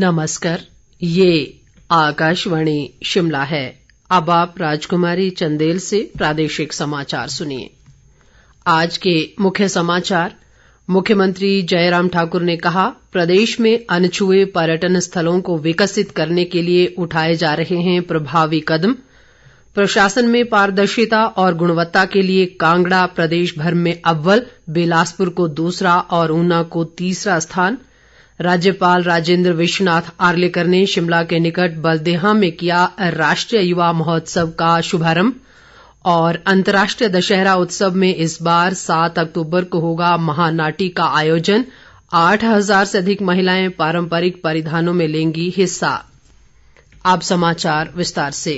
नमस्कार, ये आकाशवाणी शिमला है। अब आप राजकुमारी चंदेल से प्रादेशिक समाचार सुनिए। आज के मुख्य समाचार। मुख्यमंत्री जयराम ठाकुर ने कहा, प्रदेश में अनछुए पर्यटन स्थलों को विकसित करने के लिए उठाए जा रहे हैं प्रभावी कदम। प्रशासन में पारदर्शिता और गुणवत्ता के लिए कांगड़ा प्रदेश भर में अव्वल, बिलासपुर को दूसरा और ऊना को तीसरा स्थान। राज्यपाल राजेंद्र विश्वनाथ आर्लेकर ने शिमला के निकट बल्देहा में किया राष्ट्रीय युवा महोत्सव का शुभारंभ। और अंतर्राष्ट्रीय दशहरा उत्सव में इस बार 7 अक्टूबर को होगा महानाटी का आयोजन। 8,000 से अधिक महिलाएं पारंपरिक परिधानों में लेंगी हिस्सा। अब समाचार विस्तार से।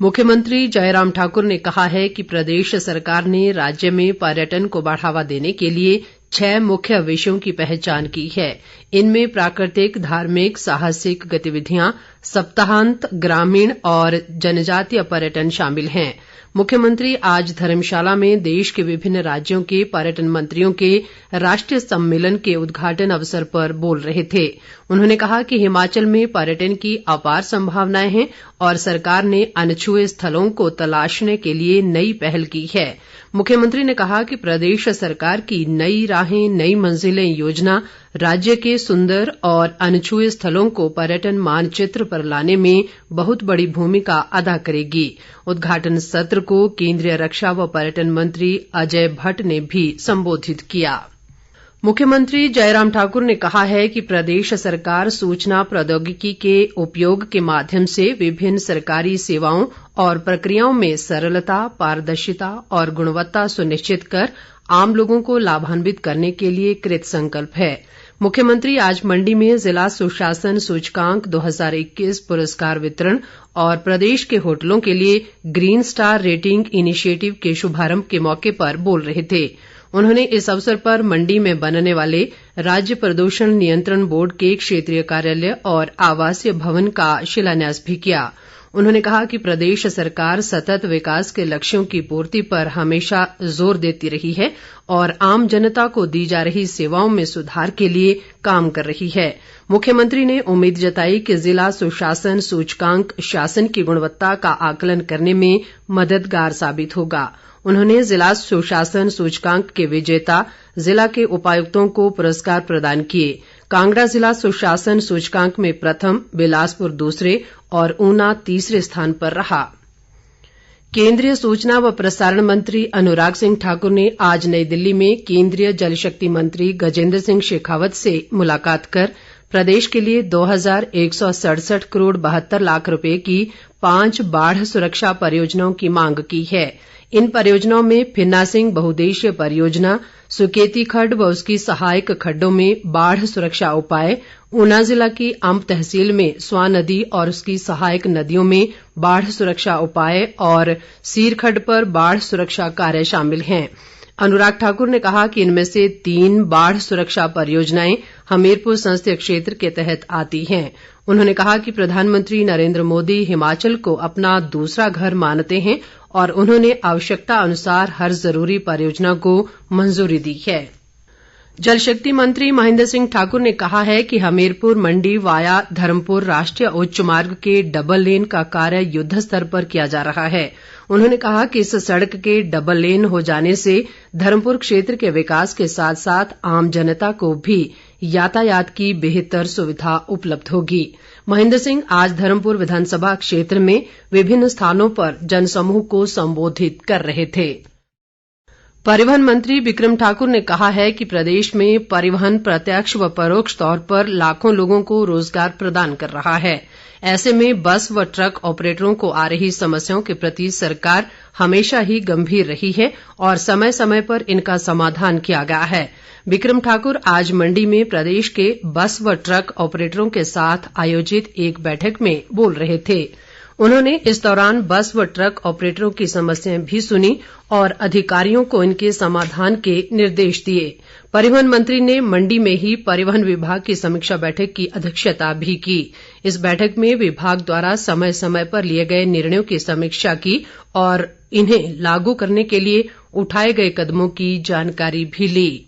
मुख्यमंत्री जयराम ठाकुर ने कहा है कि प्रदेश सरकार ने राज्य में पर्यटन को बढ़ावा देने के लिए 6 मुख्य विषयों की पहचान की है। इनमें प्राकृतिक, धार्मिक, साहसिक गतिविधियां, सप्ताहांत, ग्रामीण और जनजातीय पर्यटन शामिल हैं। मुख्यमंत्री आज धर्मशाला में देश के विभिन्न राज्यों के पर्यटन मंत्रियों के राष्ट्रीय सम्मेलन के उद्घाटन अवसर पर बोल रहे थे। उन्होंने कहा कि हिमाचल में पर्यटन की अपार संभावनाएं हैं और सरकार ने अनछुए स्थलों को तलाशने के लिए नई पहल की है। मुख्यमंत्री ने कहा कि प्रदेश सरकार की नई राहें नई मंजिलें योजना राज्य के सुंदर और अनछुए स्थलों को पर्यटन मानचित्र पर लाने में बहुत बड़ी भूमिका अदा करेगी। उद्घाटन सत्र को केंद्रीय रक्षा व पर्यटन मंत्री अजय भट्ट ने भी संबोधित किया। मुख्यमंत्री जयराम ठाकुर ने कहा है कि प्रदेश सरकार सूचना प्रौद्योगिकी के उपयोग के माध्यम से विभिन्न सरकारी सेवाओं और प्रक्रियाओं में सरलता, पारदर्शिता और गुणवत्ता सुनिश्चित कर आम लोगों को लाभान्वित करने के लिए कृत संकल्प है। मुख्यमंत्री आज मंडी में जिला सुशासन सूचकांक 2021 पुरस्कार वितरण और प्रदेश के होटलों के लिए ग्रीन स्टार रेटिंग इनिशिएटिव के शुभारंभ के मौके पर बोल रहे थे। उन्होंने इस अवसर पर मंडी में बनने वाले राज्य प्रदूषण नियंत्रण बोर्ड के क्षेत्रीय कार्यालय और आवासीय भवन का शिलान्यास भी किया। उन्होंने कहा कि प्रदेश सरकार सतत विकास के लक्ष्यों की पूर्ति पर हमेशा जोर देती रही है और आम जनता को दी जा रही सेवाओं में सुधार के लिए काम कर रही है। मुख्यमंत्री ने उम्मीद जताई कि जिला सुशासन सूचकांक शासन की गुणवत्ता का आकलन करने में मददगार साबित होगा। उन्होंने जिला सुशासन सूचकांक के विजेता जिला के उपायुक्तों को पुरस्कार प्रदान किए। कांगड़ा जिला सुशासन सूचकांक में प्रथम, बिलासपुर दूसरे और ऊना तीसरे स्थान पर रहा। केंद्रीय सूचना व प्रसारण मंत्री अनुराग सिंह ठाकुर ने आज नई दिल्ली में केंद्रीय जल शक्ति मंत्री गजेंद्र सिंह शेखावत से मुलाकात कर प्रदेश के लिए 2,167 करोड़ 72 लाख रुपए की 5 बाढ़ सुरक्षा परियोजनाओं की मांग की है। इन परियोजनाओं में फिन्ना सिंह बहुउद्देशीय परियोजना, सुकेती खड्ड व उसकी सहायक खड्डों में बाढ़ सुरक्षा उपाय, ऊना जिला की अंब तहसील में स्वां नदी और उसकी सहायक नदियों में बाढ़ सुरक्षा उपाय और सीर खड्ड पर बाढ़ सुरक्षा कार्य शामिल हैं। अनुराग ठाकुर ने कहा कि इनमें से 3 बाढ़ सुरक्षा परियोजनाएं हमीरपुर संसदीय क्षेत्र के तहत आती हैं। उन्होंने कहा कि प्रधानमंत्री नरेंद्र मोदी हिमाचल को अपना दूसरा घर मानते हैं और उन्होंने आवश्यकता अनुसार हर जरूरी परियोजना को मंजूरी दी है। जल शक्ति मंत्री महेंद्र सिंह ठाकुर ने कहा है कि हमीरपुर मंडी वाया धर्मपुर राष्ट्रीय उच्च मार्ग के डबल लेन का कार्य युद्ध स्तर पर किया जा रहा है। उन्होंने कहा कि इस सड़क के डबल लेन हो जाने से धर्मपुर क्षेत्र के विकास के साथ साथ आम जनता को भी यातायात की बेहतर सुविधा उपलब्ध होगी। महेंद्र सिंह आज धर्मपुर विधानसभा क्षेत्र में विभिन्न स्थानों पर जनसमूह को संबोधित कर रहे थे। परिवहन मंत्री बिक्रम ठाकुर ने कहा है कि प्रदेश में परिवहन प्रत्यक्ष व परोक्ष तौर पर लाखों लोगों को रोजगार प्रदान कर रहा है। ऐसे में बस व ट्रक ऑपरेटरों को आ रही समस्याओं के प्रति सरकार हमेशा ही गंभीर रही है और समय समय पर इनका समाधान किया गया है। बिक्रम ठाकुर आज मंडी में प्रदेश के बस व ट्रक ऑपरेटरों के साथ आयोजित एक बैठक में बोल रहे थे। उन्होंने इस दौरान बस व ट्रक ऑपरेटरों की समस्याएं भी सुनी और अधिकारियों को इनके समाधान के निर्देश दिए। परिवहन मंत्री ने मंडी में ही परिवहन विभाग की समीक्षा बैठक की अध्यक्षता भी की। इस बैठक में विभाग द्वारा समय समय पर लिए गए निर्णयों की समीक्षा की और इन्हें लागू करने के लिए उठाए गए कदमों की जानकारी भी ली।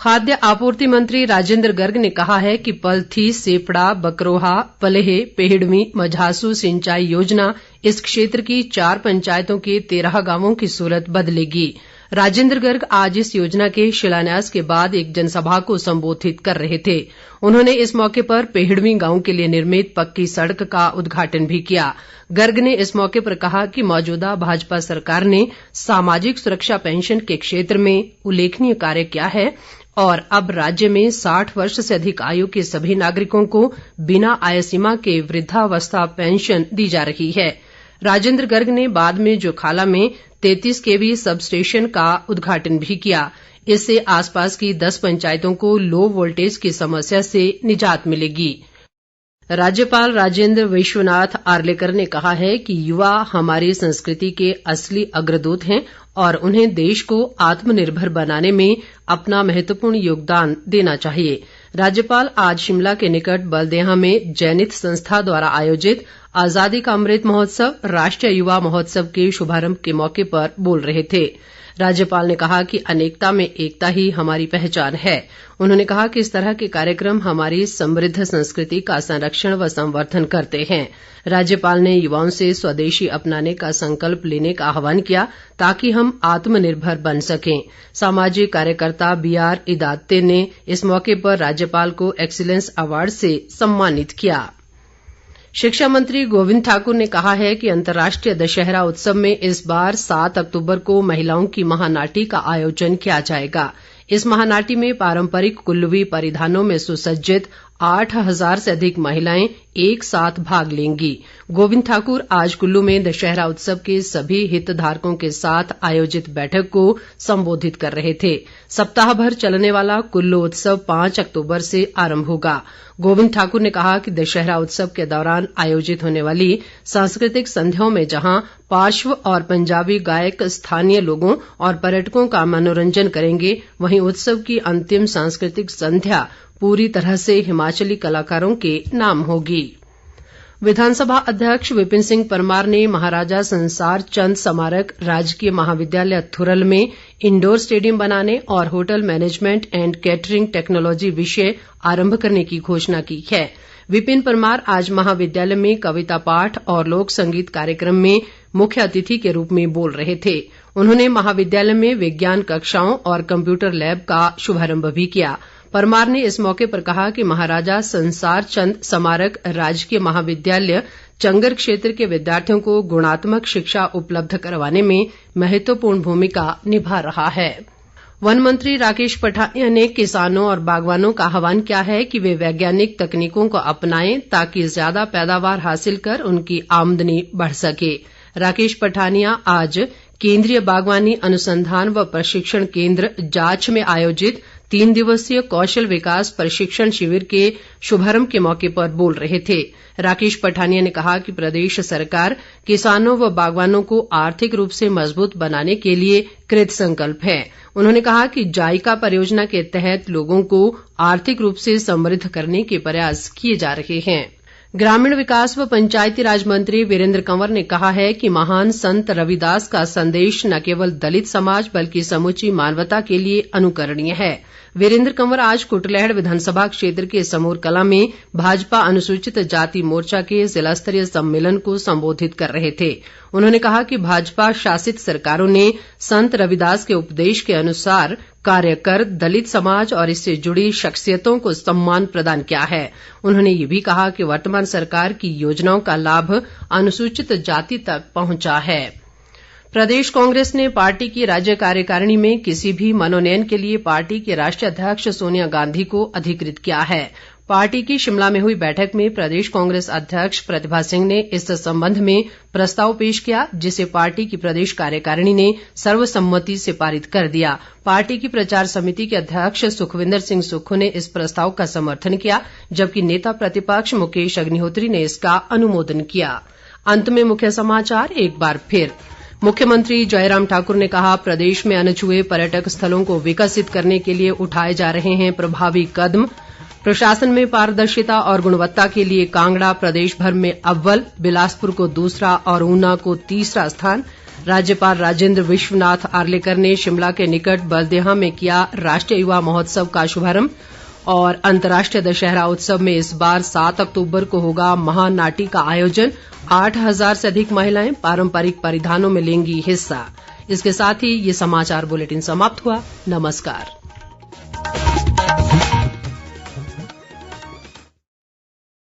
खाद्य आपूर्ति मंत्री राजेंद्र गर्ग ने कहा है कि पलथी, सेपड़ा, बकरोहा, पलेह, पेहड़वी, मझासू सिंचाई योजना इस क्षेत्र की 4 पंचायतों के 13 गांवों की सूरत बदलेगी। राजेंद्र गर्ग आज इस योजना के शिलान्यास के बाद एक जनसभा को संबोधित कर रहे थे। उन्होंने इस मौके पर पेहड़वी गांव के लिए निर्मित पक्की सड़क का उद्घाटन भी किया। गर्ग ने इस मौके पर कहा कि मौजूदा भाजपा सरकार ने सामाजिक सुरक्षा पेंशन के क्षेत्र में उल्लेखनीय कार्य किया है और अब राज्य में 60 वर्ष से अधिक आयु के सभी नागरिकों को बिना आय सीमा के वृद्धावस्था पेंशन दी जा रही है। राजेंद्र गर्ग ने बाद में जोखाला में 33 kV सब स्टेशन का उद्घाटन भी किया। इससे आसपास की 10 पंचायतों को लो वोल्टेज की समस्या से निजात मिलेगी। राज्यपाल राजेंद्र विश्वनाथ आर्लेकर ने कहा है कि युवा हमारी संस्कृति के असली अग्रदूत हैं और उन्हें देश को आत्मनिर्भर बनाने में अपना महत्वपूर्ण योगदान देना चाहिए। राज्यपाल आज शिमला के निकट बल्देयां में जैनित संस्था द्वारा आयोजित आजादी का अमृत महोत्सव राष्ट्रीय युवा महोत्सव के शुभारंभ के मौके पर बोल रहे थे। राज्यपाल ने कहा कि अनेकता में एकता ही हमारी पहचान है। उन्होंने कहा कि इस तरह के कार्यक्रम हमारी समृद्ध संस्कृति का संरक्षण व संवर्धन करते हैं। राज्यपाल ने युवाओं से स्वदेशी अपनाने का संकल्प लेने का आह्वान किया ताकि हम आत्मनिर्भर बन सकें। सामाजिक कार्यकर्ता BR इदाते ने इस मौके पर राज्यपाल को एक्सीलेंस अवार्ड से सम्मानित किया। शिक्षा मंत्री गोविंद ठाकुर ने कहा है कि अंतर्राष्ट्रीय दशहरा उत्सव में इस बार 7 अक्तूबर को महिलाओं की महानाटी का आयोजन किया जाएगा। इस महानाटी में पारंपरिक कुल्लवी परिधानों में सुसज्जित 8,000 से अधिक महिलाएं एक साथ भाग लेंगी। गोविंद ठाकुर आज कुल्लू में दशहरा उत्सव के सभी हितधारकों के साथ आयोजित बैठक को संबोधित कर रहे थे। सप्ताह भर चलने वाला कुल्लू उत्सव 5 अक्तूबर से आरंभ होगा। गोविंद ठाकुर ने कहा कि दशहरा उत्सव के दौरान आयोजित होने वाली सांस्कृतिक संध्याओं में जहां पार्श्व और पंजाबी गायक स्थानीय लोगों और पर्यटकों का मनोरंजन करेंगे, वहीं उत्सव की अंतिम सांस्कृतिक संध्या पूरी तरह से हिमाचली कलाकारों के नाम होगी। विधानसभा अध्यक्ष विपिन सिंह परमार ने महाराजा संसार चंद स्मारक राजकीय महाविद्यालय थुरल में इंडोर स्टेडियम बनाने और hotel management and catering technology विषय आरंभ करने की घोषणा की है। विपिन परमार आज महाविद्यालय में कविता पाठ और लोक संगीत कार्यक्रम में मुख्य अतिथि के रूप में बोल रहे थे। उन्होंने महाविद्यालय में विज्ञान कक्षाओं और कंप्यूटर लैब का शुभारंभ भी किया। परमार ने इस मौके पर कहा कि महाराजा संसार चंद स्मारक राजकीय महाविद्यालय चंगर क्षेत्र के विद्यार्थियों को गुणात्मक शिक्षा उपलब्ध करवाने में महत्वपूर्ण भूमिका निभा रहा है। वन मंत्री राकेश पठानिया ने किसानों और बागवानों का आह्वान किया है कि वे वैज्ञानिक तकनीकों को अपनाएं ताकि ज्यादा पैदावार हासिल कर उनकी आमदनी बढ़ सके। राकेश पठानिया आज केंद्रीय बागवानी अनुसंधान व प्रशिक्षण केंद्र जाछ में आयोजित 3 दिवसीय कौशल विकास प्रशिक्षण शिविर के शुभारंभ के मौके पर बोल रहे थे। राकेश पठानिया ने कहा कि प्रदेश सरकार किसानों व बागवानों को आर्थिक रूप से मजबूत बनाने के लिए कृत संकल्प है। उन्होंने कहा कि जायका परियोजना के तहत लोगों को आर्थिक रूप से समृद्ध करने के प्रयास किए जा रहे हैं। ग्रामीण विकास व पंचायती राज मंत्री वीरेंद्र कंवर ने कहा है कि महान संत रविदास का संदेश न केवल दलित समाज बल्कि समूची मानवता के लिए अनुकरणीय है। वीरेंद्र कंवर आज कुटलैहड़ विधानसभा क्षेत्र के समूर कलां में भाजपा अनुसूचित जाति मोर्चा के जिला स्तरीय सम्मेलन को संबोधित कर रहे थे। उन्होंने कहा कि भाजपा शासित सरकारों ने संत रविदास के उपदेश के अनुसार कार्य कर दलित समाज और इससे जुड़ी शख्सियतों को सम्मान प्रदान किया है। उन्होंने ये भी कहा कि वर्तमान सरकार की योजनाओं का लाभ अनुसूचित जाति तक पहुंचा है। प्रदेश कांग्रेस ने पार्टी की राज्य कार्यकारिणी में किसी भी मनोनयन के लिए पार्टी की राष्ट्रीय अध्यक्ष सोनिया गांधी को अधिकृत किया है। पार्टी की शिमला में हुई बैठक में प्रदेश कांग्रेस अध्यक्ष प्रतिभा सिंह ने इस संबंध में प्रस्ताव पेश किया, जिसे पार्टी की प्रदेश कार्यकारिणी ने सर्वसम्मति से पारित कर दिया। पार्टी की प्रचार समिति के अध्यक्ष सुखविंदर सिंह सुक्खू ने इस प्रस्ताव का समर्थन किया, जबकि नेता प्रतिपक्ष मुकेश अग्निहोत्री ने इसका अनुमोदन किया। अंत में मुख्य समाचार एक बार फिर। मुख्यमंत्री जयराम ठाकुर ने कहा, प्रदेश में अनछुए पर्यटक स्थलों को विकसित करने के लिए उठाए जा रहे हैं प्रभावी कदम। प्रशासन में पारदर्शिता और गुणवत्ता के लिए कांगड़ा प्रदेश भर में अव्वल, बिलासपुर को दूसरा और ऊना को तीसरा स्थान। राज्यपाल राजेंद्र विश्वनाथ आर्लेकर ने शिमला के निकट बल्देयां में किया राष्ट्रीय युवा महोत्सव का शुभारंभ। और अंतर्राष्ट्रीय दशहरा उत्सव में इस बार 7 अक्तूबर को होगा महानाटी का आयोजन। 8,000 से अधिक महिलाएं पारंपरिक परिधानों में लेंगी हिस्सा। इसके साथ ही ये समाचार बुलेटिन समाप्त हुआ। नमस्कार।